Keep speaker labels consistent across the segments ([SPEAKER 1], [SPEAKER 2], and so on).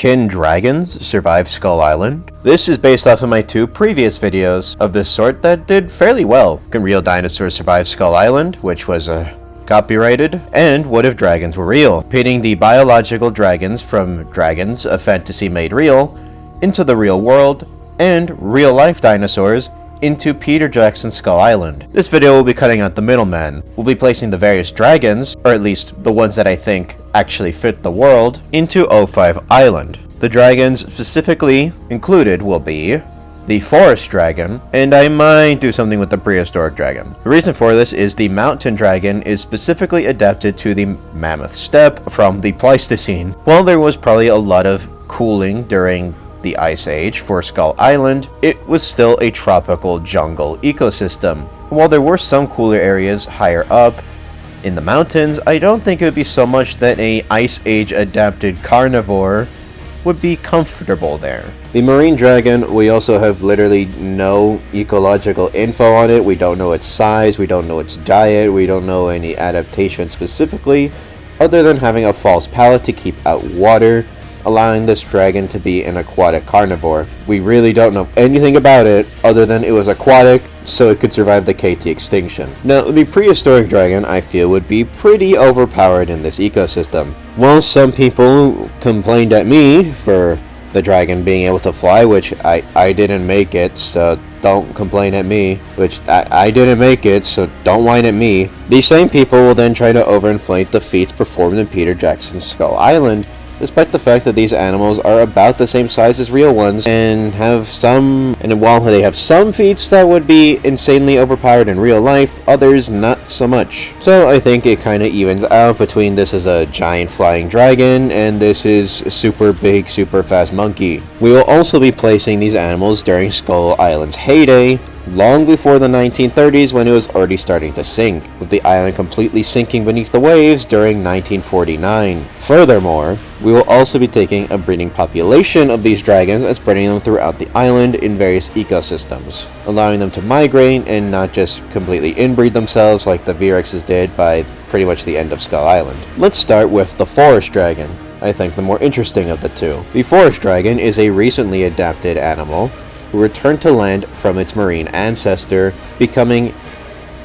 [SPEAKER 1] Can dragons survive Skull Island? This is based off of my 2 previous videos of this sort that did fairly well. Can real dinosaurs survive Skull Island, which was copyrighted? And what if dragons were real? Pitting the biological dragons from Dragons, a Fantasy Made Real, into the real world, and real-life dinosaurs into Peter Jackson's Skull Island. This video will be cutting out the middleman. We'll be placing the various dragons, or at least the ones that I think actually fit the world, into O5 Island. The dragons specifically included will be the Forest Dragon, and I might do something with the Prehistoric Dragon. The reason for this is the Mountain Dragon is specifically adapted to the Mammoth Steppe from the Pleistocene. While there was probably a lot of cooling during the Ice Age for Skull Island, it was still a tropical jungle ecosystem. While there were some cooler areas higher up in the mountains, I don't think it would be so much that a Ice Age adapted carnivore would be comfortable there. The Marine Dragon, we also have literally no ecological info on it. We don't know its size, we don't know its diet, we don't know any adaptation specifically, other than having a false palate to keep out water, allowing this dragon to be an aquatic carnivore. We really don't know anything about it other than it was aquatic, so it could survive the KT extinction. Now, the Prehistoric Dragon, I feel, would be pretty overpowered in this ecosystem. While some people complained at me for the dragon being able to fly, which I didn't make it, so don't complain at me, which I didn't make it, so don't whine at me. These same people will then try to overinflate the feats performed in Peter Jackson's Skull Island, despite the fact that these animals are about the same size as real ones and while they have some feats that would be insanely overpowered in real life, others not so much. So I think it kind of evens out between this is a giant flying dragon and this is a super big, super fast monkey. We will also be placing these animals during Skull Island's heyday, long before the 1930s when it was already starting to sink, with the island completely sinking beneath the waves during 1949. Furthermore, we will also be taking a breeding population of these dragons and spreading them throughout the island in various ecosystems, allowing them to migrate and not just completely inbreed themselves like the V-Rexes did by pretty much the end of Skull Island. Let's start with the Forest Dragon, I think the more interesting of the two. The Forest Dragon is a recently adapted animal who returned to land from its marine ancestor, becoming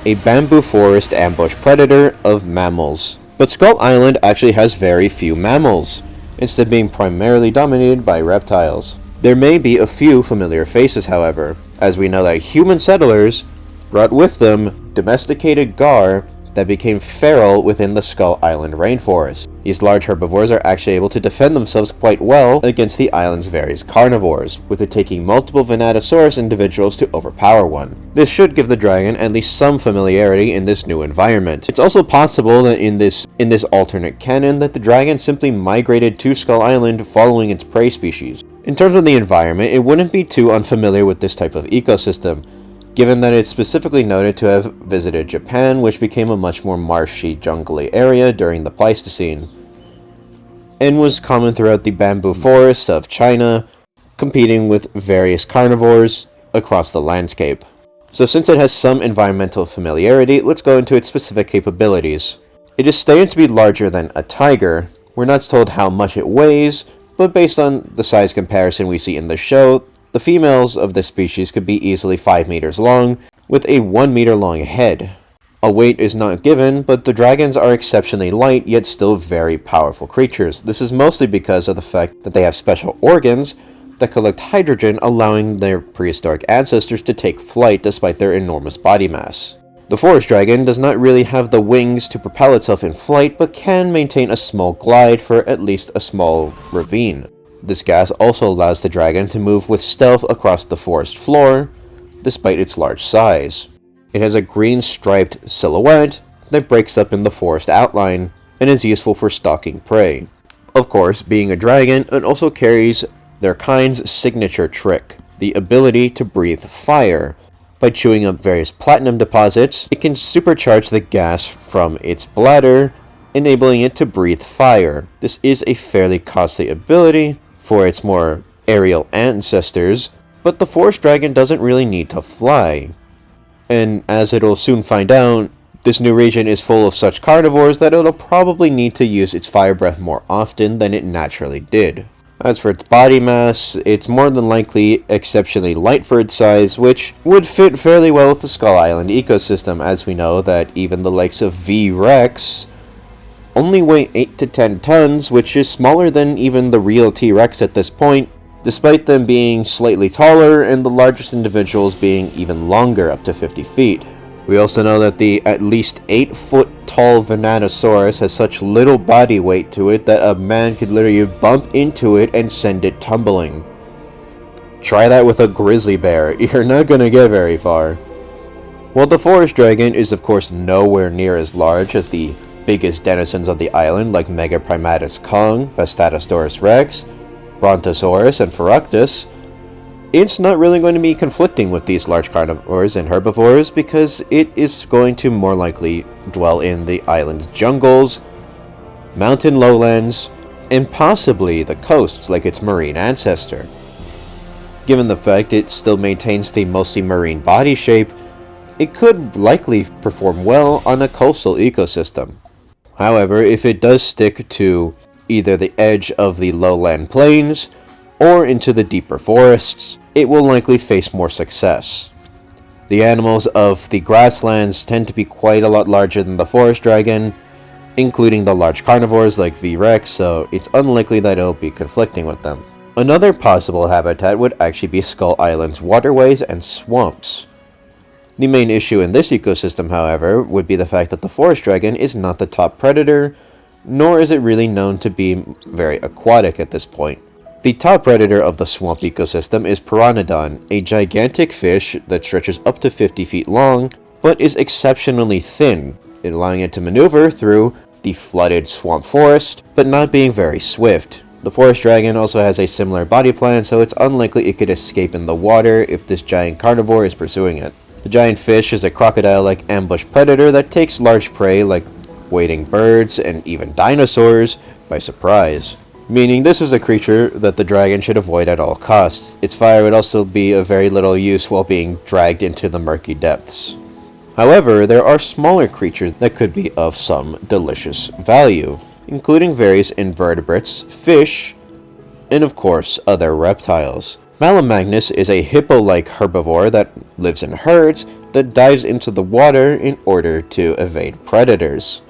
[SPEAKER 1] a bamboo forest ambush predator of mammals. But Skull Island actually has very few mammals, instead being primarily dominated by reptiles. There may be a few familiar faces, however, as we know that human settlers brought with them domesticated gar that became feral within the Skull Island rainforest. These large herbivores are actually able to defend themselves quite well against the island's various carnivores, with it taking multiple Venatosaurus individuals to overpower one. This should give the dragon at least some familiarity in this new environment. It's also possible that in this alternate canon that the dragon simply migrated to Skull Island following its prey species. In terms of the environment, it wouldn't be too unfamiliar with this type of ecosystem, given that it's specifically noted to have visited Japan, which became a much more marshy, jungly area during the Pleistocene, and was common throughout the bamboo forests of China, competing with various carnivores across the landscape. So since it has some environmental familiarity, let's go into its specific capabilities. It is stated to be larger than a tiger. We're not told how much it weighs, but based on the size comparison we see in the show, the females of this species could be easily 5 meters long, with a 1 meter long head. A weight is not given, but the dragons are exceptionally light, yet still very powerful creatures. This is mostly because of the fact that they have special organs that collect hydrogen, allowing their prehistoric ancestors to take flight despite their enormous body mass. The forest dragon does not really have the wings to propel itself in flight, but can maintain a small glide for at least a small ravine. This gas also allows the dragon to move with stealth across the forest floor, despite its large size. It has a green striped silhouette that breaks up in the forest outline, and is useful for stalking prey. Of course, being a dragon, it also carries their kind's signature trick, the ability to breathe fire. By chewing up various platinum deposits, it can supercharge the gas from its bladder, enabling it to breathe fire. This is a fairly costly ability for its more aerial ancestors, but the forest dragon doesn't really need to fly. And as it'll soon find out, this new region is full of such carnivores that it'll probably need to use its fire breath more often than it naturally did. As for its body mass, it's more than likely exceptionally light for its size, which would fit fairly well with the Skull Island ecosystem, as we know that even the likes of V-Rex only weigh 8 to 10 tons, which is smaller than even the real T-Rex at this point, despite them being slightly taller and the largest individuals being even longer, up to 50 feet. We also know that the at least 8-foot tall Venatosaurus has such little body weight to it that a man could literally bump into it and send it tumbling. Try that with a grizzly bear, you're not gonna get very far. While the forest dragon is of course nowhere near as large as the biggest denizens of the island like Megaprimatus Kong, Vestatosaurus Rex, Brontosaurus, and Feructus, it's not really going to be conflicting with these large carnivores and herbivores because it is going to more likely dwell in the island's jungles, mountain lowlands, and possibly the coasts like its marine ancestor. Given the fact it still maintains the mostly marine body shape, it could likely perform well on a coastal ecosystem. However, if it does stick to either the edge of the lowland plains or into the deeper forests, it will likely face more success. The animals of the grasslands tend to be quite a lot larger than the forest dragon, including the large carnivores like V-Rex, so it's unlikely that it'll be conflicting with them. Another possible habitat would actually be Skull Island's waterways and swamps. The main issue in this ecosystem, however, would be the fact that the forest dragon is not the top predator, nor is it really known to be very aquatic at this point. The top predator of the swamp ecosystem is Pteranodon, a gigantic fish that stretches up to 50 feet long, but is exceptionally thin, allowing it to maneuver through the flooded swamp forest, but not being very swift. The forest dragon also has a similar body plan, so it's unlikely it could escape in the water if this giant carnivore is pursuing it. The giant fish is a crocodile-like ambush predator that takes large prey like wading birds and even dinosaurs by surprise, meaning this is a creature that the dragon should avoid at all costs. Its fire would also be of very little use while being dragged into the murky depths. However, there are smaller creatures that could be of some delicious value, including various invertebrates, fish, and of course other reptiles. Malamagnus is a hippo-like herbivore that lives in herds that dives into the water in order to evade predators.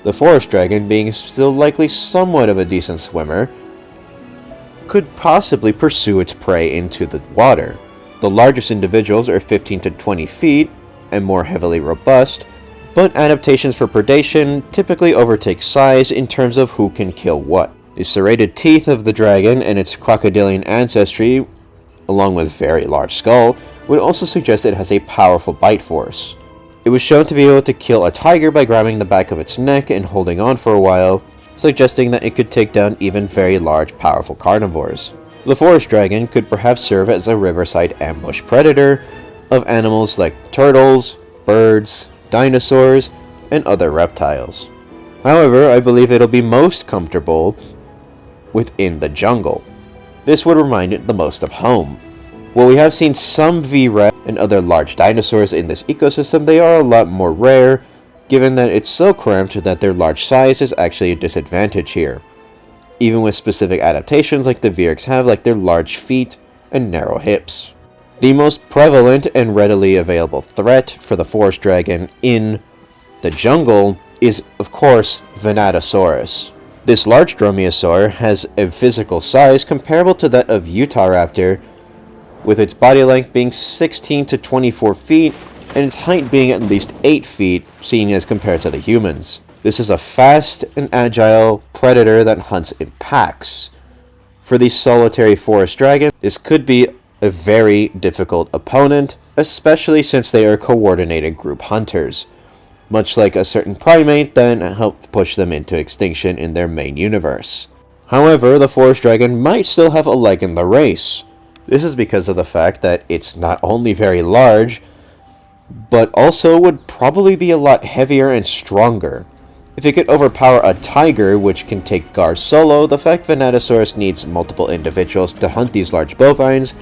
[SPEAKER 1] The forest dragon, being still likely somewhat of a decent swimmer, could possibly pursue its prey into the water. The largest individuals are 15 to 20 feet and more heavily robust, but adaptations for predation typically overtake size in terms of who can kill what. The serrated teeth of the dragon and its crocodilian ancestry, along with very large skull, would also suggest it has a powerful bite force. It was shown to be able to kill a tiger by grabbing the back of its neck and holding on for a while, suggesting that it could take down even very large, powerful carnivores. The forest dragon could perhaps serve as a riverside ambush predator of animals like turtles, birds, dinosaurs, and other reptiles. However, I believe it'll be most comfortable within the jungle. This would remind it the most of home. While we have seen some V-Rex and other large dinosaurs in this ecosystem, they are a lot more rare, given that it's so cramped that their large size is actually a disadvantage here, even with specific adaptations like the V-Rex have, like their large feet and narrow hips. The most prevalent and readily available threat for the forest dragon in the jungle is, of course, Venatosaurus. This large dromaeosaur has a physical size comparable to that of Utahraptor, with its body length being 16 to 24 feet and its height being at least 8 feet, seen as compared to the humans. This is a fast and agile predator that hunts in packs. For the solitary forest dragon, this could be a very difficult opponent, especially since they are coordinated group hunters, much like a certain primate that helped push them into extinction in their main universe. However, the forest dragon might still have a leg in the race. This is because of the fact that it's not only very large, but also would probably be a lot heavier and stronger. If it could overpower a tiger, which can take guards solo, the fact Venatosaurus needs multiple individuals to hunt these large bovines,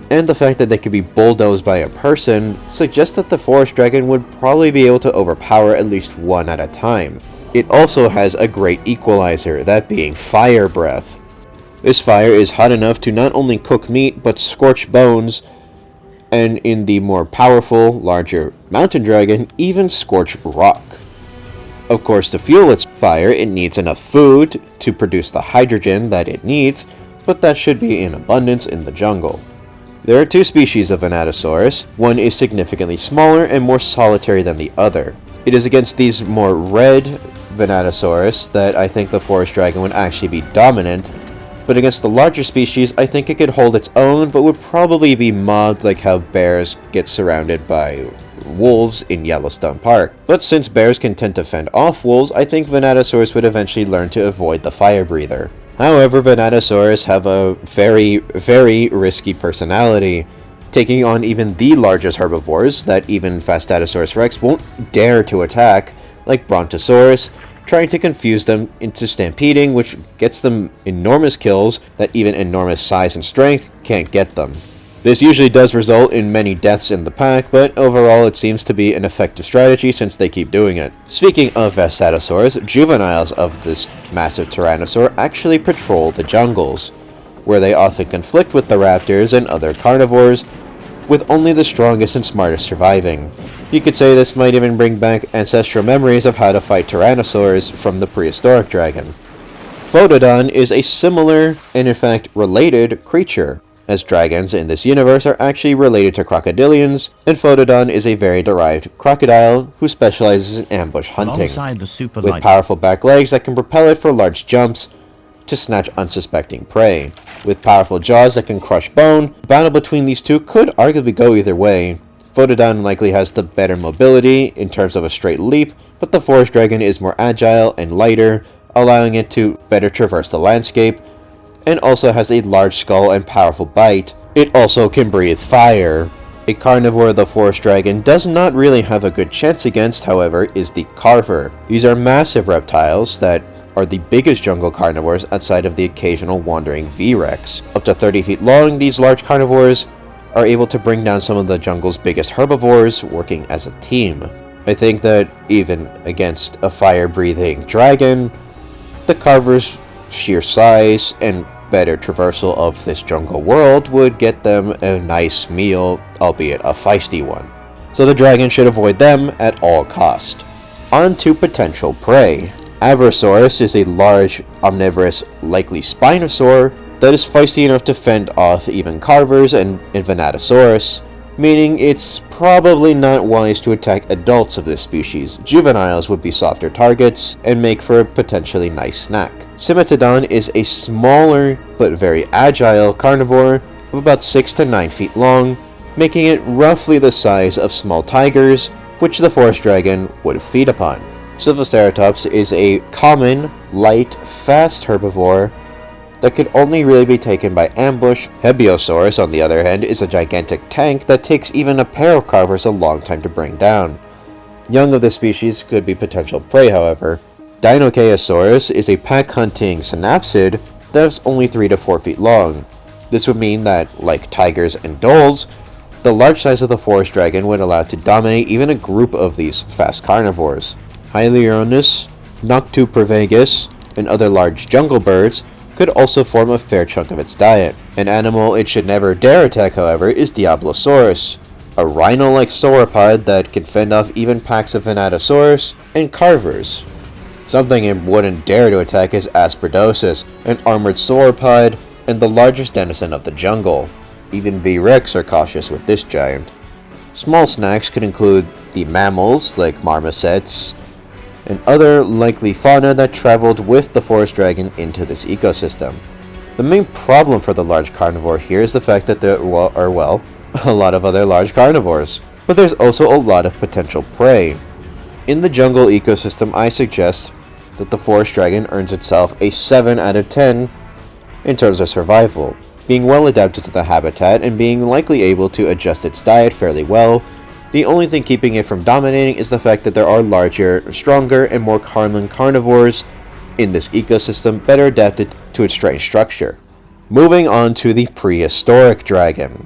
[SPEAKER 1] and the fact that they could be bulldozed by a person, suggests that the forest dragon would probably be able to overpower at least one at a time. It also has a great equalizer, that being fire breath. This fire is hot enough to not only cook meat, but scorch bones, and in the more powerful, larger mountain dragon, even scorch rock. Of course, to fuel its fire, it needs enough food to produce the hydrogen that it needs, but that should be in abundance in the jungle. There are two species of Venatosaurus. One is significantly smaller and more solitary than the other. It is against these more red Venatosaurus that I think the forest dragon would actually be dominant, but against the larger species, I think it could hold its own, but would probably be mobbed like how bears get surrounded by wolves in Yellowstone Park. But since bears can tend to fend off wolves, I think Venatosaurus would eventually learn to avoid the fire breather. However, Venatosaurus have a very, very risky personality, taking on even the largest herbivores that even Fastatosaurus rex won't dare to attack, like Brontosaurus, trying to confuse them into stampeding, which gets them enormous kills that even enormous size and strength can't get them. This usually does result in many deaths in the pack, but overall it seems to be an effective strategy since they keep doing it. Speaking of Vastatosaurs, juveniles of this massive tyrannosaur actually patrol the jungles, where they often conflict with the raptors and other carnivores, with only the strongest and smartest surviving. You could say this might even bring back ancestral memories of how to fight tyrannosaurs from the prehistoric dragon. Photodon is a similar, and in fact related, creature, as dragons in this universe are actually related to crocodilians, and Photodon is a very derived crocodile who specializes in ambush hunting, with powerful back legs that can propel it for large jumps to snatch unsuspecting prey. With powerful jaws that can crush bone, the battle between these two could arguably go either way. Photodon likely has the better mobility in terms of a straight leap, but the forest dragon is more agile and lighter, allowing it to better traverse the landscape, and also has a large skull and powerful bite. It also can breathe fire. A carnivore the forest dragon does not really have a good chance against, however, is the carver. These are massive reptiles that are the biggest jungle carnivores outside of the occasional wandering V-Rex. Up to 30 feet long, these large carnivores are able to bring down some of the jungle's biggest herbivores, working as a team. I think that even against a fire-breathing dragon, the carver's sheer size and better traversal of this jungle world would get them a nice meal, albeit a feisty one. So the dragon should avoid them at all cost. On to potential prey. Avrosaurus is a large, omnivorous, likely Spinosaur that is feisty enough to fend off even carvers and Venatosaurus, meaning it's probably not wise to attack adults of this species. Juveniles would be softer targets and make for a potentially nice snack. Cimetodon is a smaller but very agile carnivore of about 6 to 9 feet long, making it roughly the size of small tigers, which the forest dragon would feed upon. Silvoceratops is a common, light, fast herbivore that could only really be taken by ambush. Hebiosaurus, on the other hand, is a gigantic tank that takes even a pair of carvers a long time to bring down. Young of this species could be potential prey, however. Dinochaeosaurus is a pack-hunting synapsid that is only 3 to 4 feet long. This would mean that, like tigers and dholes, the large size of the forest dragon would allow it to dominate even a group of these fast carnivores. Hylaeonis, Noctupervegus, and other large jungle birds could also form a fair chunk of its diet. An animal it should never dare attack, however, is Diablosaurus, a rhino-like sauropod that can fend off even packs of Venatosaurus and carvers. Something it wouldn't dare to attack is Asperdosis, an armored sauropod and the largest denizen of the jungle. Even V-Rex are cautious with this giant. Small snacks could include the mammals like marmosets and other likely fauna that traveled with the forest dragon into this ecosystem. The main problem for the large carnivore here is the fact that there are, well, a lot of other large carnivores, but there's also a lot of potential prey. In the jungle ecosystem, I suggest that the forest dragon earns itself a 7 out of 10 in terms of survival, being well adapted to the habitat and being likely able to adjust its diet fairly well. The only thing keeping it from dominating is the fact that there are larger, stronger, and more common carnivores in this ecosystem better adapted to its strange structure. Moving on to the prehistoric dragon.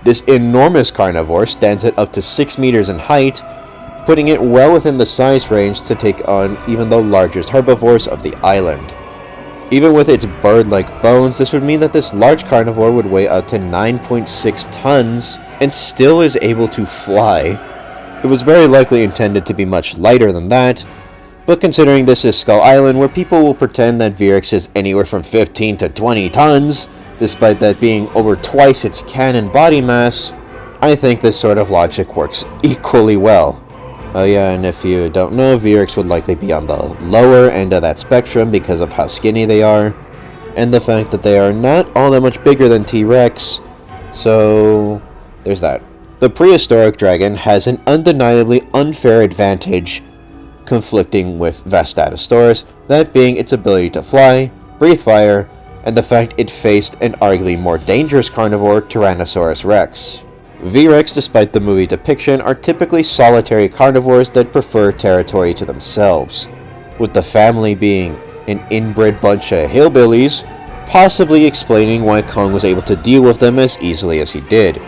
[SPEAKER 1] This enormous carnivore stands at up to 6 meters in height, putting it well within the size range to take on even the largest herbivores of the island. Even with its bird-like bones, this would mean that this large carnivore would weigh up to 9.6 tons and still is able to fly. It was very likely intended to be much lighter than that, but considering this is Skull Island, where people will pretend that V-Rex is anywhere from 15 to 20 tons, despite that being over twice its canon body mass, I think this sort of logic works equally well. Oh yeah, and if you don't know, V-Rex would likely be on the lower end of that spectrum because of how skinny they are, and the fact that they are not all that much bigger than T-Rex, so there's that. The prehistoric dragon has an undeniably unfair advantage conflicting with Vastatosaurus, that being its ability to fly, breathe fire, and the fact it faced an arguably more dangerous carnivore, Tyrannosaurus Rex. V-Rex, despite the movie depiction, are typically solitary carnivores that prefer territory to themselves, with the family being an inbred bunch of hillbillies, possibly explaining why Kong was able to deal with them as easily as he did.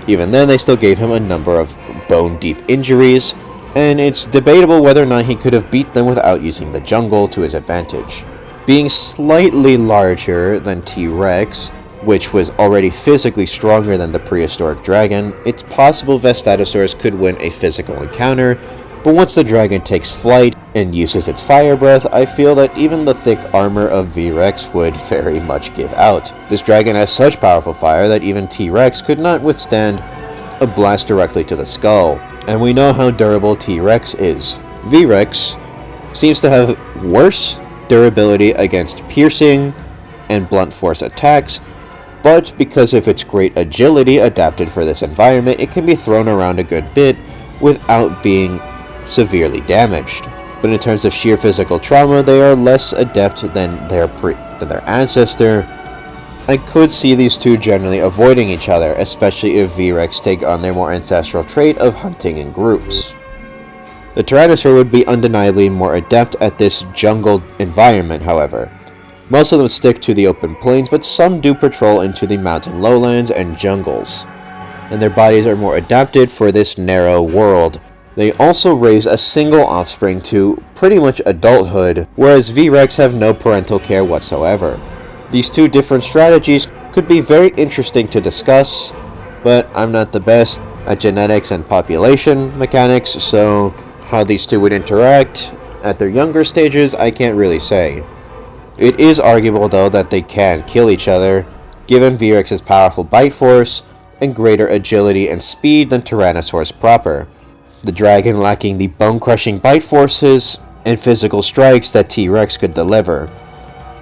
[SPEAKER 1] Even then, they still gave him a number of bone-deep injuries, and it's debatable whether or not he could have beat them without using the jungle to his advantage. Being slightly larger than T-Rex, which was already physically stronger than the prehistoric dragon, it's possible Vastatosaurus could win a physical encounter, but once the dragon takes flight and uses its fire breath, I feel that even the thick armor of V-Rex would very much give out. This dragon has such powerful fire that even T-Rex could not withstand a blast directly to the skull, and we know how durable T-Rex is. V-Rex seems to have worse durability against piercing and blunt force attacks, but because of its great agility adapted for this environment, it can be thrown around a good bit without being severely damaged. But in terms of sheer physical trauma, they are less adept than their ancestor. I could see these two generally avoiding each other, especially if V-Rex take on their more ancestral trait of hunting in groups. The Tyrannosaur would be undeniably more adept at this jungle environment, however. Most of them stick to the open plains, but some do patrol into the mountain lowlands and jungles, and their bodies are more adapted for this narrow world. They also raise a single offspring to pretty much adulthood, whereas V-Rex have no parental care whatsoever. These two different strategies could be very interesting to discuss, but I'm not the best at genetics and population mechanics, so how these two would interact at their younger stages, I can't really say. It is arguable, though, that they can kill each other, given V-Rex's powerful bite force and greater agility and speed than Tyrannosaurus proper, the dragon lacking the bone-crushing bite forces and physical strikes that T-Rex could deliver.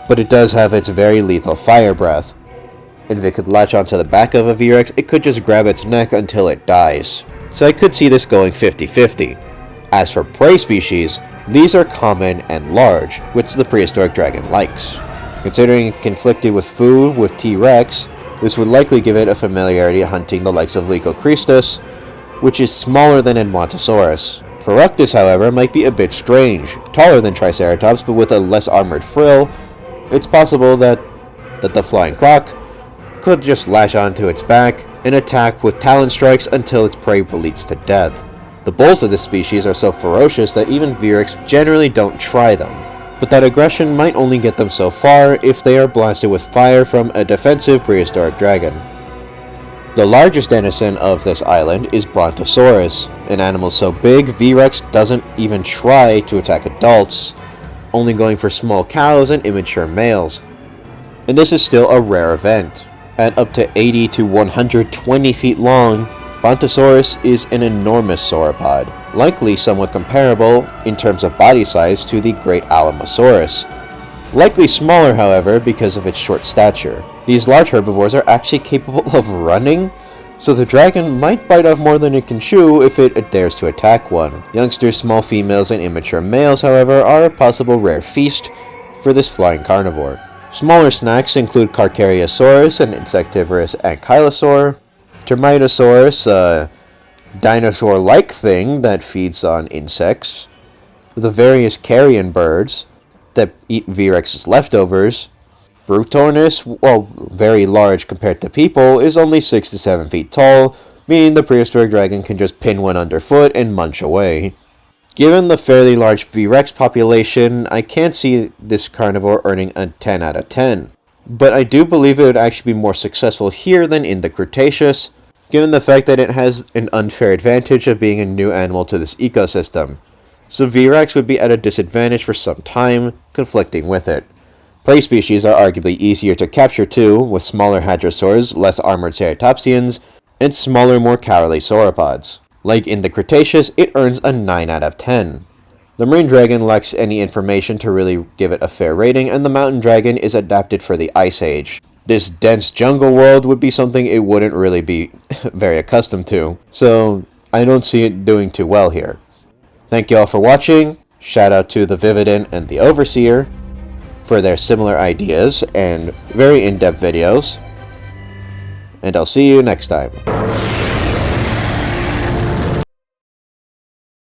[SPEAKER 1] But it does have its very lethal fire breath, and if it could latch onto the back of a V-Rex, it could just grab its neck until it dies. So I could see this going 50-50. As for prey species, these are common and large, which the prehistoric dragon likes. Considering it conflicted with food with T-Rex, this would likely give it a familiarity hunting the likes of Leucocristus, which is smaller than Edmontosaurus. Ferructus, however, might be a bit strange, taller than Triceratops but with a less armored frill. It's possible that the flying croc could just lash onto its back and attack with talon strikes until its prey bleeds to death. The bulls of this species are so ferocious that even V-Rex generally don't try them, but that aggression might only get them so far if they are blasted with fire from a defensive prehistoric dragon. The largest denizen of this island is Brontosaurus, an animal so big V-Rex doesn't even try to attack adults, only going for small cows and immature males. And this is still a rare event. At up to 80 to 120 feet long, Brontosaurus is an enormous sauropod, likely somewhat comparable in terms of body size to the great Alamosaurus. Likely smaller, however, because of its short stature. These large herbivores are actually capable of running, so the dragon might bite off more than it can chew if it dares to attack one. Youngsters, small females, and immature males, however, are a possible rare feast for this flying carnivore. Smaller snacks include Carchariosaurus, an insectivorous ankylosaur, Termitosaurus, a dinosaur-like thing that feeds on insects, the various carrion birds that eat V-Rex's leftovers. Brutornis, while very large compared to people, is only 6 to 7 feet tall, meaning the prehistoric dragon can just pin one underfoot and munch away. Given the fairly large V-Rex population, I can't see this carnivore earning a 10 out of 10. But I do believe it would actually be more successful here than in the Cretaceous, given the fact that it has an unfair advantage of being a new animal to this ecosystem. So V-Rex would be at a disadvantage for some time, conflicting with it. Prey species are arguably easier to capture too, with smaller hadrosaurs, less armored ceratopsians, and smaller, more cowardly sauropods. Like in the Cretaceous, it earns a 9 out of 10. The marine dragon lacks any information to really give it a fair rating, and the mountain dragon is adapted for the Ice Age. This dense jungle world would be something it wouldn't really be very accustomed to, so I don't see it doing too well here. Thank you all for watching. Shout out to the Vividin and the Overseer for their similar ideas and very in-depth videos, and I'll see you next time.